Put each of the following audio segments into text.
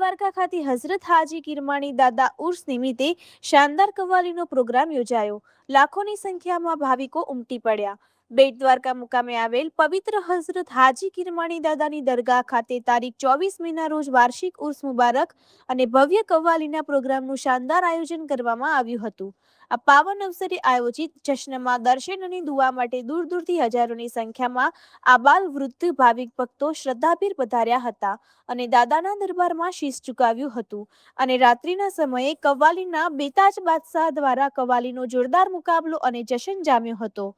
દ્વારકા ખાતે હઝરત હાજી કિરમાણી દાદા ઉર્સ નિમિત્તે શાનદાર કવ્વાલીનો પ્રોગ્રામ યોજાયો। લાખોની સંખ્યામાં ભાવિકો ઉમટી પડ્યા। બેટ દ્વારકા મુકામે આવેલ પવિત્ર હઝરત હાજી કિરમાણી દાદાની દરગાહ ખાતે તારીખ 24 મેના રોજ વાર્ષિક ઉર્સ મુબારક અને ભવ્ય કવ્વાલીના પ્રોગ્રામનું શાનદાર આયોજન કરવામાં આવ્યું હતું। આ પાવન અવસરે આયોજિત જશ્નમાં દર્શન અને દુઆ માટે દૂર દૂરથી હજારોની સંખ્યામાં આબાલ વૃદ્ધ ભાવિક ભક્તો શ્રદ્ધાભેર પધાર્યા હતા અને દાદાના દરબારમાં શીશ ઝુકાવ્યું હતું અને રાત્રિના સમયે કવ્વાલીના બેતાજ બાદશાહ દ્વારા કવ્વાલીનો જોરદાર મુકાબલો અને જશ્ન જામ્યો હતો।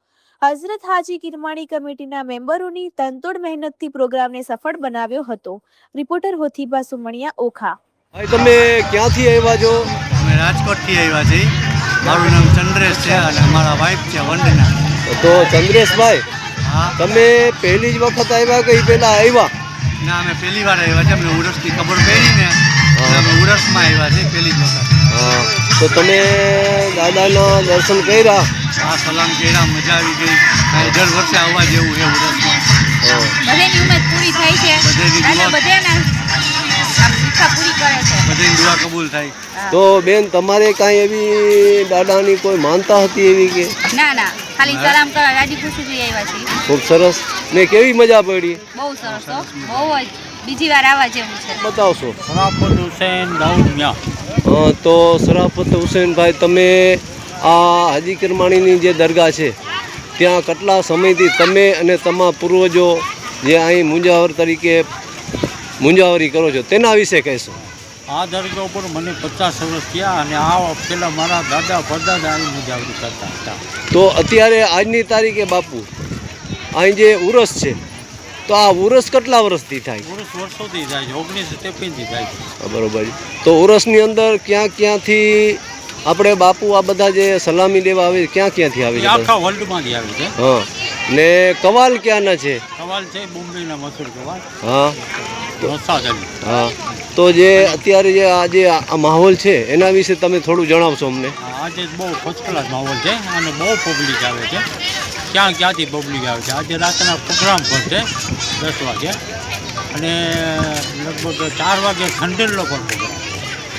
હઝરત હાજી કિરમાણી કમિટીના મેમ્બરોની તનતોડ મહેનતથી પ્રોગ્રામને સફળ બનાવ્યો હતો। રિપોર્ટર હોથીબા સુમણિયા, ઓખા। ભાઈ તમે ક્યાંથી આવ્યા છો? અમે રાજકોટથી આવ્યા છીએ। મારું નામ ચંદ્રેશ છે અને અમારા વાઇફ છે વંદના। તો ચંદ્રેશભાઈ, હા, તમે પહેલી જ વખત આવ્યા કે પહેલા આવ્યા? ના, અમે પહેલી વાર આવ્યા છે। અમને ઉરસની ખબર પડીને અમે ઉરસમાં આવ્યા છે પહેલી જ વખત। હા, તો તમે દાદાના દર્શન કર્યા? આ સલામ કર્યા, મજા આવી ગઈ। અહીં દર વર્ષે આવવા જેવું છે ઉરસમાં। બધાની ઉમ્મીદ પૂરી થાય છે અને બધાના ઈચ્છા પૂરી કરે છે, બધાની દુઆ કબૂલ થાય। તો બેન, તમારે કાંઈ એવી દાદાની કોઈ માનતા હતી એવી કે? ના ના, ખાલી સલામ કરવા રાજી ખુશીથી આવ્યા છીએ। ખૂબ સરસ ને કેવી મજા પડી? બહુ સરસ હો, બહુ જ બીજી વાર આવવા જેવું છે। બતાવશો? સરાફત હુસૈન દાઉદ મિયા। તો સરાફત હુસૈનભાઈ, તમે આ હાજી કિરમાણીની જે દરગાહ છે ત્યાં કેટલા સમયથી તમે અને તમારા પૂર્વજો જે અહીં મુંજાવર તરીકે મુંજાવરી કરો છો તેના વિશે કહેશો? આ દરગાહ ઉપર મને 50 વર્ષ થયા અને આ પહેલાં મારા દાદા પરદાદા અહીં મુજાવરી કરતા હતા। તો અત્યારે આજની તારીખે બાપુ અહીં જે ઉરસ છે, તો આ ઉરસ કેટલા વર્ષથી થાય? ઉરસ વર્ષોથી થાય છે, 1953થી થાય છે। બરોબર। તો ઉરસની અંદર ક્યાંથી આપણે બાપુ આ બધા જે સલામી લેવા આવે ક્યાંથી આવે છે? આખા વર્લ્ડમાંથી આવે છે। હા, ને કવાલ ક્યાંના છે? કવાલ છે બોમ્બેના મશહૂર કવાલ। હા નૌશાદ અલી। હા, તો જે અત્યારે જે આ માહોલ છે એના વિશે તમે થોડું જણાવશો અમને? આજે બહુ ફર્સ્ટ ક્લાસ માહોલ છે અને બહુ પબ્લિક આવે છે। ક્યાંથી પબ્લિક આવે છે। આજે રાતના પ્રોગ્રામ પણ છે 10 વાગે અને લગભગ 4 વાગે ખંડેરનો પણ પ્રોગ્રામ